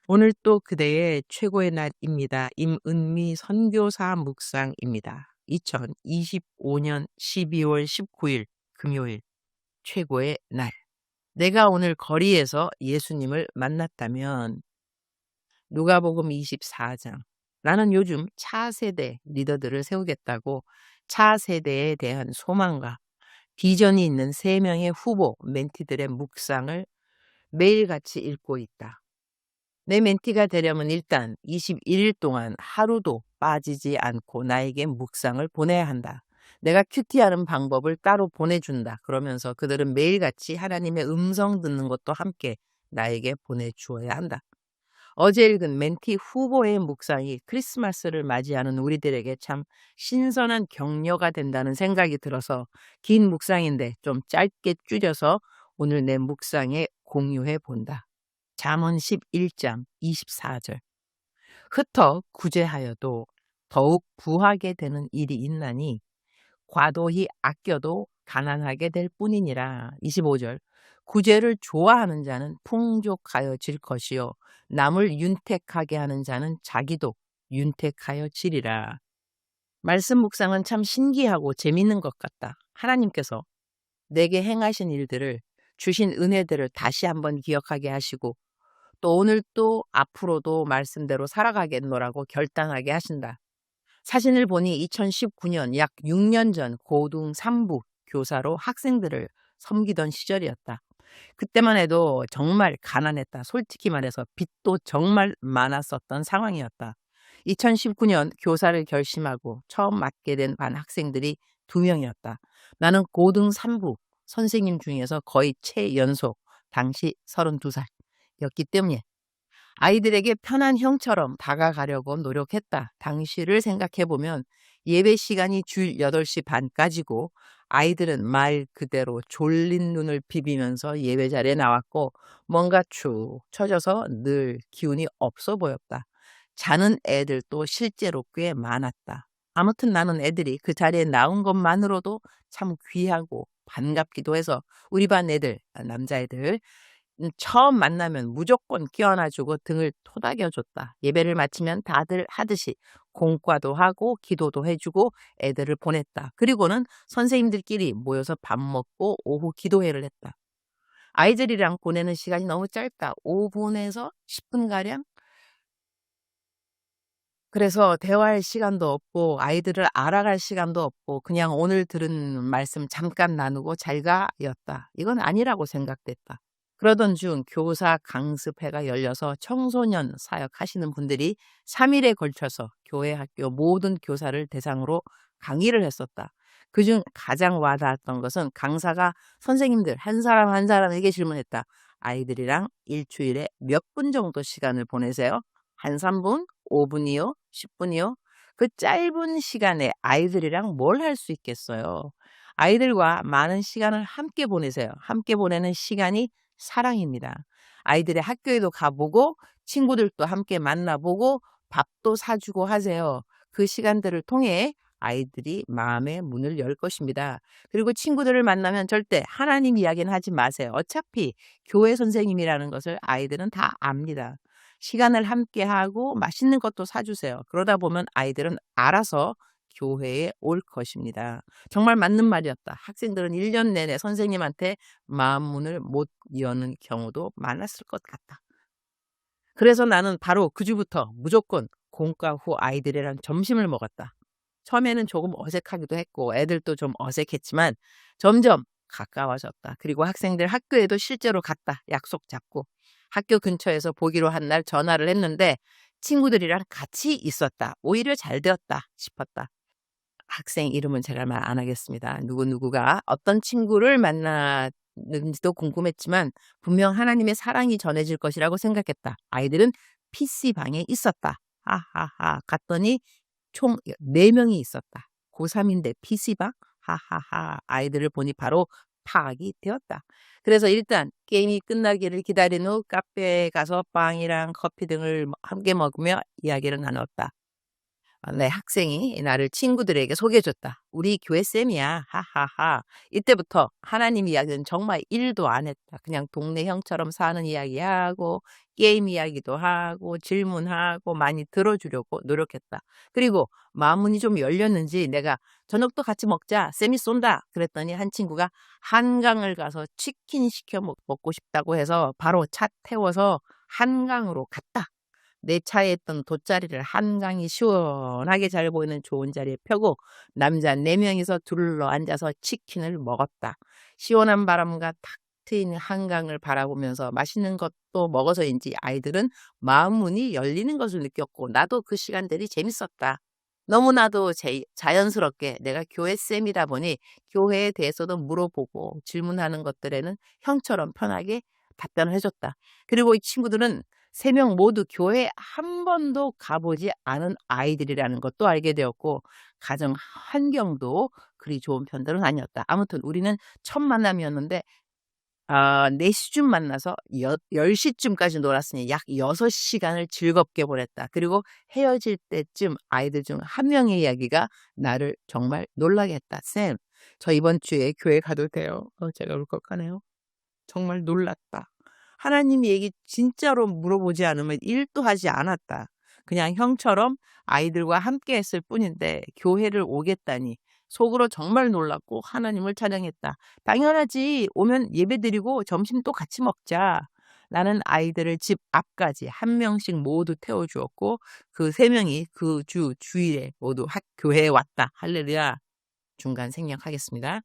오늘 또 그대의 최고의 날입니다. 임은미 선교사 묵상입니다. 2025년 12월 19일 금요일 최고의 날. 내가 오늘 거리에서 예수님을 만났다면 누가복음 24장. 나는 요즘 차세대 리더들을 세우겠다고 차세대에 대한 소망과 비전이 있는 3명의 후보 멘티들의 묵상을 매일같이 읽고 있다. 내 멘티가 되려면 일단 21일 동안 하루도 빠지지 않고 나에게 묵상을 보내야 한다. 내가 큐티하는 방법을 따로 보내준다. 그러면서 그들은 매일같이 하나님의 음성 듣는 것도 함께 나에게 보내주어야 한다. 어제 읽은 멘티 후보의 묵상이 크리스마스를 맞이하는 우리들에게 참 신선한 격려가 된다는 생각이 들어서 긴 묵상인데 좀 짧게 줄여서 오늘 내 묵상에 공유해 본다. 잠언 11장 24절. 흩어 구제하여도 더욱 부하게 되는 일이 있나니 과도히 아껴도 가난하게 될 뿐이니라. 25절. 구제를 좋아하는 자는 풍족하여질 것이요 남을 윤택하게 하는 자는 자기도 윤택하여지리라. 말씀 묵상은 참 신기하고 재밌는 것 같다. 하나님께서 내게 행하신 일들을, 주신 은혜들을 다시 한번 기억하게 하시고 또 오늘 또 앞으로도 말씀대로 살아가겠노라고 결단하게 하신다. 사진을 보니 2019년 약 6년 전 고등 3부 교사로 학생들을 섬기던 시절이었다. 그때만 해도 정말 가난했다. 솔직히 말해서 빚도 정말 많았었던 상황이었다. 2019년 교사를 결심하고 처음 맡게 된 반 학생들이 2명이었다. 나는 고등 3부 선생님 중에서 거의 최연소, 당시 32살이었기 때문에 아이들에게 편한 형처럼 다가가려고 노력했다. 당시를 생각해보면 예배 시간이 주 8시 반까지고 아이들은 말 그대로 졸린 눈을 비비면서 예배 자리에 나왔고 뭔가 축 처져서 늘 기운이 없어 보였다. 자는 애들도 실제로 꽤 많았다. 아무튼 나는 애들이 그 자리에 나온 것만으로도 참 귀하고 반갑기도 해서 우리 반 애들, 남자애들 처음 만나면 무조건 껴안아주고 등을 토닥여줬다. 예배를 마치면 다들 하듯이 공과도 하고 기도도 해주고 애들을 보냈다. 그리고는 선생님들끼리 모여서 밥 먹고 오후 기도회를 했다. 아이들이랑 보내는 시간이 너무 짧다. 5분에서 10분가량? 그래서 대화할 시간도 없고 아이들을 알아갈 시간도 없고 그냥 오늘 들은 말씀 잠깐 나누고 잘 가였다. 이건 아니라고 생각됐다. 그러던 중 교사 강습회가 열려서 청소년 사역하시는 분들이 3일에 걸쳐서 교회 학교 모든 교사를 대상으로 강의를 했었다. 그중 가장 와닿았던 것은 강사가 선생님들 한 사람 한 사람에게 질문했다. 아이들이랑 일주일에 몇 분 정도 시간을 보내세요? 한 3분? 5분이요? 10분이요? 그 짧은 시간에 아이들이랑 뭘 할 수 있겠어요? 아이들과 많은 시간을 함께 보내세요. 함께 보내는 시간이 사랑입니다. 아이들의 학교에도 가보고 친구들도 함께 만나보고 밥도 사주고 하세요. 그 시간들을 통해 아이들이 마음의 문을 열 것입니다. 그리고 친구들을 만나면 절대 하나님 이야기는 하지 마세요. 어차피 교회 선생님이라는 것을 아이들은 다 압니다. 시간을 함께 하고 맛있는 것도 사주세요. 그러다 보면 아이들은 알아서 교회에 올 것입니다. 정말 맞는 말이었다. 학생들은 1년 내내 선생님한테 마음 문을 못 여는 경우도 많았을 것 같다. 그래서 나는 바로 그 주부터 무조건 공과 후 아이들이랑 점심을 먹었다. 처음에는 조금 어색하기도 했고 애들도 좀 어색했지만 점점 가까워졌다. 그리고 학생들 학교에도 실제로 갔다. 약속 잡고 학교 근처에서 보기로 한 날 전화를 했는데 친구들이랑 같이 있었다. 오히려 잘 되었다 싶었다. 학생 이름은 제가 말 안 하겠습니다. 누구누구가 어떤 친구를 만났는지도 궁금했지만 분명 하나님의 사랑이 전해질 것이라고 생각했다. 아이들은 PC방에 있었다. 하하하. 갔더니 총 4명이 있었다. 고3인데 PC방? 하하하. 아이들을 보니 바로 파악이 되었다. 그래서 일단 게임이 끝나기를 기다린 후 카페에 가서 빵이랑 커피 등을 함께 먹으며 이야기를 나눴다. 내 학생이 나를 친구들에게 소개해줬다. 우리 교회 쌤이야. 하하하. 이때부터 하나님 이야기는 정말 1도 안 했다. 그냥 동네 형처럼 사는 이야기하고 게임 이야기도 하고 질문하고 많이 들어주려고 노력했다. 그리고 마음문이 좀 열렸는지 내가 저녁도 같이 먹자. 쌤이 쏜다. 그랬더니 한 친구가 한강을 가서 치킨 시켜 먹고 싶다고 해서 바로 차 태워서 한강으로 갔다. 내 차에 있던 돗자리를 한강이 시원하게 잘 보이는 좋은 자리에 펴고 남자 4명이서 둘러 앉아서 치킨을 먹었다. 시원한 바람과 탁 트인 한강을 바라보면서 맛있는 것도 먹어서인지 아이들은 마음 문이 열리는 것을 느꼈고 나도 그 시간들이 재밌었다. 너무나도 자연스럽게 내가 교회쌤이다 보니 교회에 대해서도 물어보고 질문하는 것들에는 형처럼 편하게 답변을 해줬다. 그리고 이 친구들은 3명 모두 교회에 한 번도 가보지 않은 아이들이라는 것도 알게 되었고 가정 환경도 그리 좋은 편들은 아니었다. 아무튼 우리는 첫 만남이었는데 4시쯤 만나서 10시쯤까지 놀았으니 약 6시간을 즐겁게 보냈다. 그리고 헤어질 때쯤 아이들 중 한 명의 이야기가 나를 정말 놀라게 했다. 쌤, 저 이번 주에 교회 가도 돼요? 제가 울컥하네요. 정말 놀랐다. 하나님 얘기 진짜로 물어보지 않으면 1도 하지 않았다. 그냥 형처럼 아이들과 함께 했을 뿐인데 교회를 오겠다니 속으로 정말 놀랐고 하나님을 찬양했다. 당연하지. 오면 예배드리고 점심도 같이 먹자. 나는 아이들을 집 앞까지 한 명씩 모두 태워주었고 그 3명이 그 주일에 모두 교회에 왔다. 할렐루야. 중간 생략하겠습니다.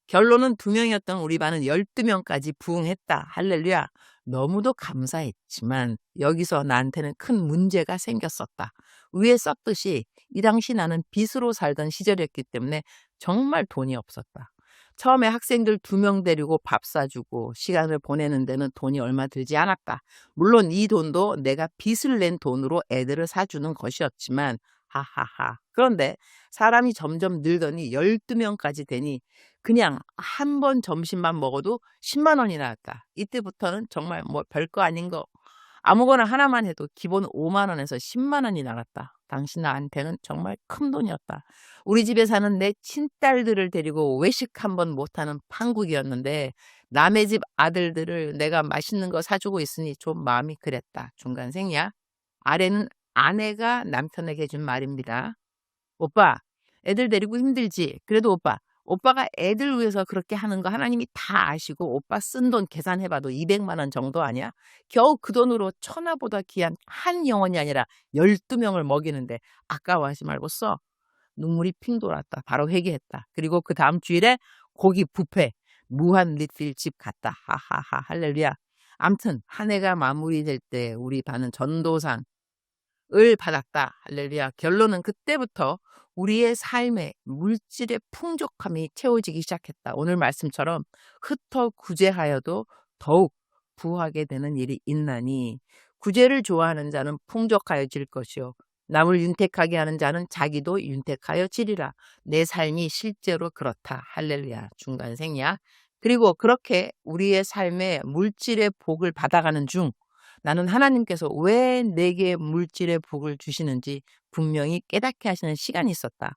결론은 2명이었던 우리 반은 12명까지 부응했다. 할렐루야. 너무도 감사했지만 여기서 나한테는 큰 문제가 생겼었다. 위에 썼듯이 이 당시 나는 빚으로 살던 시절이었기 때문에 정말 돈이 없었다. 처음에 학생들 2명 데리고 밥 사주고 시간을 보내는 데는 돈이 얼마 들지 않았다. 물론 이 돈도 내가 빚을 낸 돈으로 애들을 사주는 것이었지만 하하하. 그런데 사람이 점점 늘더니 12명까지 되니 그냥 한 번 점심만 먹어도 10만 원이 나왔다. 이때부터는 정말 뭐 별거 아닌 거 아무거나 하나만 해도 기본 5만 원에서 10만 원이 나갔다. 당시 나한테는 정말 큰 돈이었다. 우리 집에 사는 내 친딸들을 데리고 외식 한번 못하는 판국이었는데 남의 집 아들들을 내가 맛있는 거 사주고 있으니 좀 마음이 그랬다. 중간생이야. 아래는 아내가 남편에게 해준 말입니다. 오빠, 애들 데리고 힘들지? 그래도 오빠가 애들 위해서 그렇게 하는 거 하나님이 다 아시고 오빠 쓴 돈 계산해봐도 200만 원 정도 아니야? 겨우 그 돈으로 천하보다 귀한 한 영혼이 아니라 12명을 먹이는데 아까워하지 말고 써. 눈물이 핑 돌았다. 바로 회개했다. 그리고 그 다음 주일에 고기 뷔페 무한 리필 집 갔다. 하하하 할렐루야. 암튼 한 해가 마무리될 때 우리 반은 전도상 을 받았다. 할렐루야. 결론은 그때부터 우리의 삶에 물질의 풍족함이 채워지기 시작했다. 오늘 말씀처럼 흩어 구제하여도 더욱 부하게 되는 일이 있나니 구제를 좋아하는 자는 풍족하여질 것이요 남을 윤택하게 하는 자는 자기도 윤택하여지리라. 내 삶이 실제로 그렇다. 할렐루야. 중간생이야. 그리고 그렇게 우리의 삶에 물질의 복을 받아가는 중 나는 하나님께서 왜 내게 물질의 복을 주시는지 분명히 깨닫게 하시는 시간이 있었다.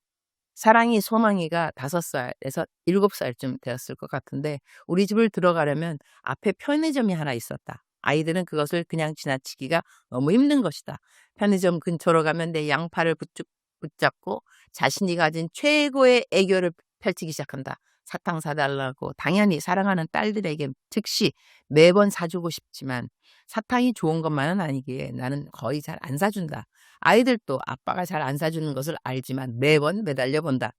사랑이 소망이가 5살에서 7살쯤 되었을 것 같은데 우리 집을 들어가려면 앞에 편의점이 하나 있었다. 아이들은 그것을 그냥 지나치기가 너무 힘든 것이다. 편의점 근처로 가면 내 양팔을 붙잡고 자신이 가진 최고의 애교를 펼치기 시작한다. 사탕 사달라고 당연히 사랑하는 딸들에게 즉시 매번 사주고 싶지만 사탕이 좋은 것만은 아니기에 나는 거의 잘 안 사준다. 아이들도 아빠가 잘 안 사주는 것을 알지만 매번 매달려 본다.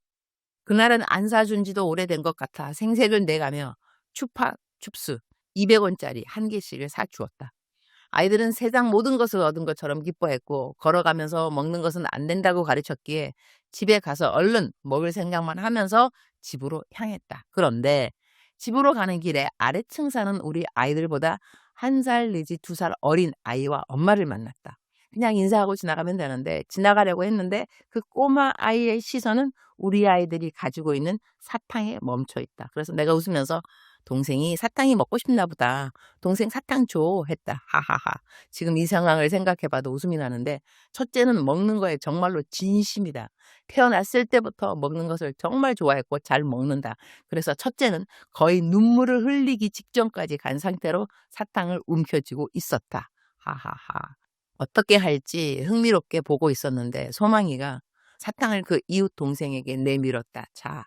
그날은 안 사준 지도 오래된 것 같아 생색을 내가며 추파춥스 200원짜리 한 개씩을 사주었다. 아이들은 세상 모든 것을 얻은 것처럼 기뻐했고 걸어가면서 먹는 것은 안 된다고 가르쳤기에 집에 가서 얼른 먹을 생각만 하면서 집으로 향했다. 그런데 집으로 가는 길에 아래층 사는 우리 아이들보다 1살 내지 2살 어린 아이와 엄마를 만났다. 그냥 인사하고 지나가면 되는데 지나가려고 했는데 그 꼬마 아이의 시선은 우리 아이들이 가지고 있는 사탕에 멈춰 있다. 그래서 내가 웃으면서 동생이 사탕이 먹고 싶나 보다. 동생 사탕 줘 했다. 하하하. 지금 이 상황을 생각해봐도 웃음이 나는데 첫째는 먹는 거에 정말로 진심이다. 태어났을 때부터 먹는 것을 정말 좋아했고 잘 먹는다. 그래서 첫째는 거의 눈물을 흘리기 직전까지 간 상태로 사탕을 움켜쥐고 있었다. 하하하. 어떻게 할지 흥미롭게 보고 있었는데 소망이가 사탕을 그 이웃 동생에게 내밀었다. 자,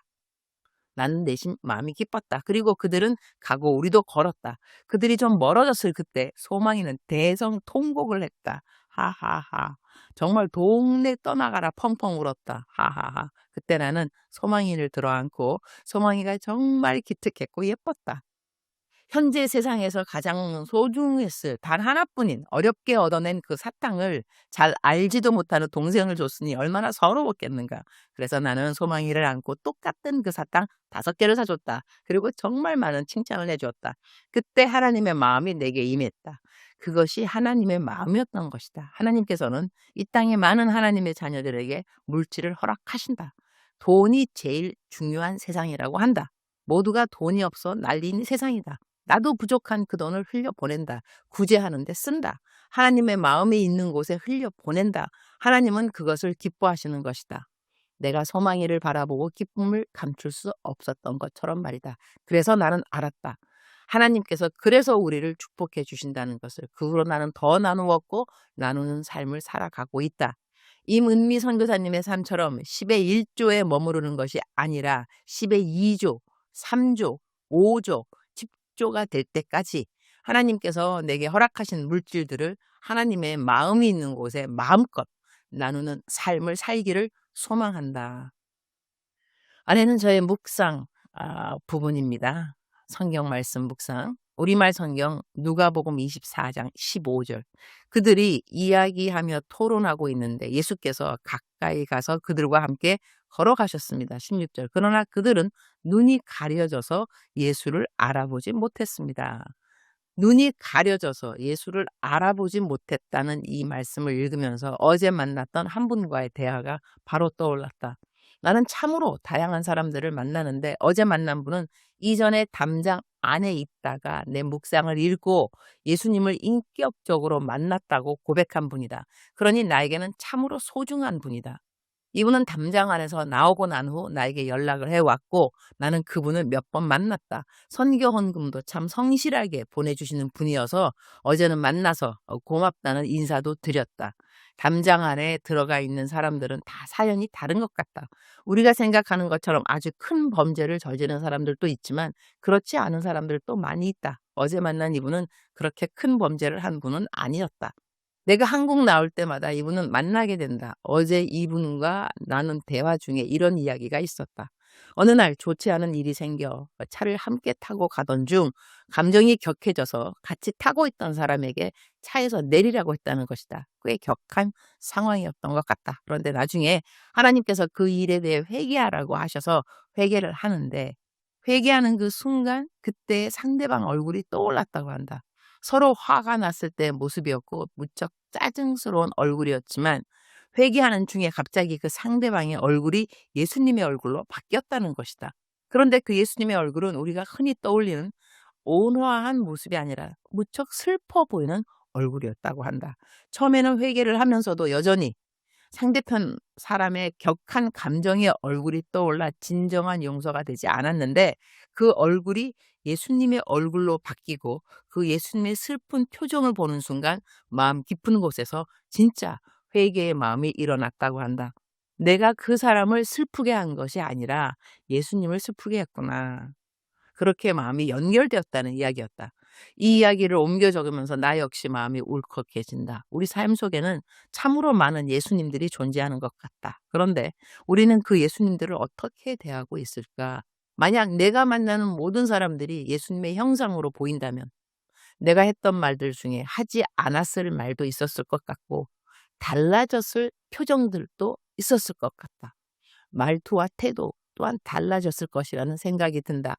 나는 내심 마음이 기뻤다. 그리고 그들은 가고 우리도 걸었다. 그들이 좀 멀어졌을 그때 소망이는 대성통곡을 했다. 하하하. 정말 동네 떠나가라 펑펑 울었다. 하하하. 그때 나는 소망이를 들어안고 소망이가 정말 기특했고 예뻤다. 현재 세상에서 가장 소중했을 단 하나뿐인 어렵게 얻어낸 그 사탕을 잘 알지도 못하는 동생을 줬으니 얼마나 서러웠겠는가. 그래서 나는 소망이를 안고 똑같은 그 사탕 5개를 사줬다. 그리고 정말 많은 칭찬을 해주었다. 그때 하나님의 마음이 내게 임했다. 그것이 하나님의 마음이었던 것이다. 하나님께서는 이 땅의 많은 하나님의 자녀들에게 물질을 허락하신다. 돈이 제일 중요한 세상이라고 한다. 모두가 돈이 없어 난리인 세상이다. 나도 부족한 그 돈을 흘려보낸다. 구제하는 데 쓴다. 하나님의 마음이 있는 곳에 흘려보낸다. 하나님은 그것을 기뻐하시는 것이다. 내가 소망이를 바라보고 기쁨을 감출 수 없었던 것처럼 말이다. 그래서 나는 알았다. 하나님께서 그래서 우리를 축복해 주신다는 것을. 그 후로 나는 더 나누었고 나누는 삶을 살아가고 있다. 임은미 선교사님의 삶처럼 10의 1조에 머무르는 것이 아니라 10의 2조, 3조, 5조, 10조가 될 때까지 하나님께서 내게 허락하신 물질들을 하나님의 마음이 있는 곳에 마음껏 나누는 삶을 살기를 소망한다. 아래는 저의 묵상 부분입니다. 성경 말씀 묵상. 우리말 성경 누가복음 24장 15절. 그들이 이야기하며 토론하고 있는데 예수께서 가까이 가서 그들과 함께 걸어가셨습니다. 16절. 그러나 그들은 눈이 가려져서 예수를 알아보지 못했습니다. 눈이 가려져서 예수를 알아보지 못했다는 이 말씀을 읽으면서 어제 만났던 한 분과의 대화가 바로 떠올랐다. 나는 참으로 다양한 사람들을 만나는데 어제 만난 분은 이전에 담장 안에 있다가 내 묵상을 읽고 예수님을 인격적으로 만났다고 고백한 분이다. 그러니 나에게는 참으로 소중한 분이다. 이분은 담장 안에서 나오고 난 후 나에게 연락을 해왔고 나는 그분을 몇 번 만났다. 선교 헌금도 참 성실하게 보내주시는 분이어서 어제는 만나서 고맙다는 인사도 드렸다. 담장 안에 들어가 있는 사람들은 다 사연이 다른 것 같다. 우리가 생각하는 것처럼 아주 큰 범죄를 저지른 사람들도 있지만 그렇지 않은 사람들도 많이 있다. 어제 만난 이분은 그렇게 큰 범죄를 한 분은 아니었다. 내가 한국 나올 때마다 이분은 만나게 된다. 어제 이분과 나눈 대화 중에 이런 이야기가 있었다. 어느 날 좋지 않은 일이 생겨 차를 함께 타고 가던 중 감정이 격해져서 같이 타고 있던 사람에게 차에서 내리라고 했다는 것이다. 꽤 격한 상황이었던 것 같다. 그런데 나중에 하나님께서 그 일에 대해 회개하라고 하셔서 회개를 하는데 회개하는 그 순간 그때 상대방 얼굴이 떠올랐다고 한다. 서로 화가 났을 때 모습이었고 무척 짜증스러운 얼굴이었지만 회개하는 중에 갑자기 그 상대방의 얼굴이 예수님의 얼굴로 바뀌었다는 것이다. 그런데 그 예수님의 얼굴은 우리가 흔히 떠올리는 온화한 모습이 아니라 무척 슬퍼 보이는 얼굴이었다고 한다. 처음에는 회개를 하면서도 여전히 상대편 사람의 격한 감정의 얼굴이 떠올라 진정한 용서가 되지 않았는데 그 얼굴이 예수님의 얼굴로 바뀌고 그 예수님의 슬픈 표정을 보는 순간 마음 깊은 곳에서 진짜 회개의 마음이 일어났다고 한다. 내가 그 사람을 슬프게 한 것이 아니라 예수님을 슬프게 했구나. 그렇게 마음이 연결되었다는 이야기였다. 이 이야기를 옮겨 적으면서 나 역시 마음이 울컥해진다. 우리 삶 속에는 참으로 많은 예수님들이 존재하는 것 같다. 그런데 우리는 그 예수님들을 어떻게 대하고 있을까? 만약 내가 만나는 모든 사람들이 예수님의 형상으로 보인다면 내가 했던 말들 중에 하지 않았을 말도 있었을 것 같고 달라졌을 표정들도 있었을 것 같다. 말투와 태도 또한 달라졌을 것이라는 생각이 든다.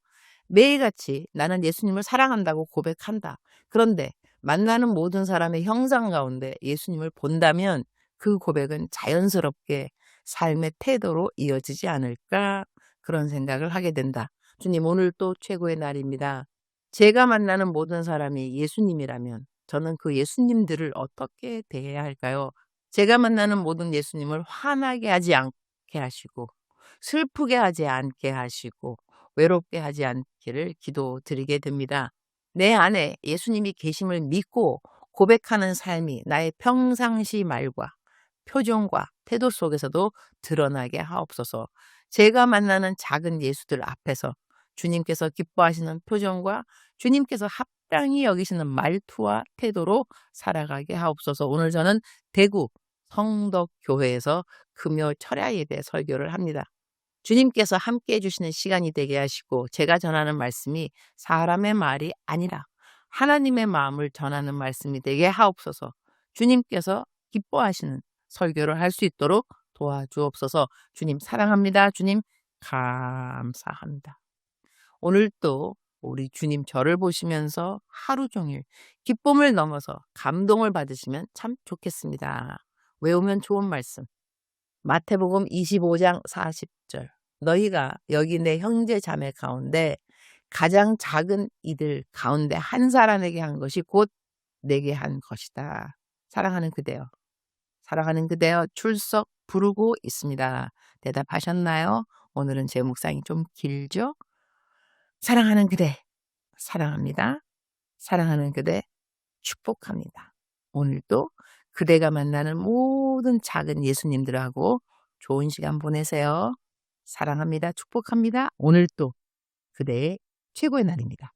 매일같이 나는 예수님을 사랑한다고 고백한다. 그런데 만나는 모든 사람의 형상 가운데 예수님을 본다면 그 고백은 자연스럽게 삶의 태도로 이어지지 않을까 그런 생각을 하게 된다. 주님 오늘 또 최고의 날입니다. 제가 만나는 모든 사람이 예수님이라면 저는 그 예수님들을 어떻게 대해야 할까요? 제가 만나는 모든 예수님을 화나게 하지 않게 하시고 슬프게 하지 않게 하시고 외롭게 하지 않기를 기도드리게 됩니다. 내 안에 예수님이 계심을 믿고 고백하는 삶이 나의 평상시 말과 표정과 태도 속에서도 드러나게 하옵소서. 제가 만나는 작은 예수들 앞에서 주님께서 기뻐하시는 표정과 주님께서 합당히 여기시는 말투와 태도로 살아가게 하옵소서. 오늘 저는 대구 성덕교회에서 금요 철야 예배 설교를 합니다. 주님께서 함께 해주시는 시간이 되게 하시고 제가 전하는 말씀이 사람의 말이 아니라 하나님의 마음을 전하는 말씀이 되게 하옵소서. 주님께서 기뻐하시는 설교를 할 수 있도록 도와주옵소서. 주님 사랑합니다. 주님 감사합니다. 오늘 또 우리 주님 저를 보시면서 하루 종일 기쁨을 넘어서 감동을 받으시면 참 좋겠습니다. 외우면 좋은 말씀. 마태복음 25장 40절. 너희가 여기 내 형제 자매 가운데 가장 작은 이들 가운데 한 사람에게 한 것이 곧 내게 한 것이다. 사랑하는 그대여. 사랑하는 그대여 출석 부르고 있습니다. 대답하셨나요? 오늘은 제 묵상이 좀 길죠? 사랑하는 그대 사랑합니다. 사랑하는 그대 축복합니다. 오늘도 그대가 만나는 모든 작은 예수님들하고 좋은 시간 보내세요. 사랑합니다. 축복합니다. 오늘도 그대의 최고의 날입니다.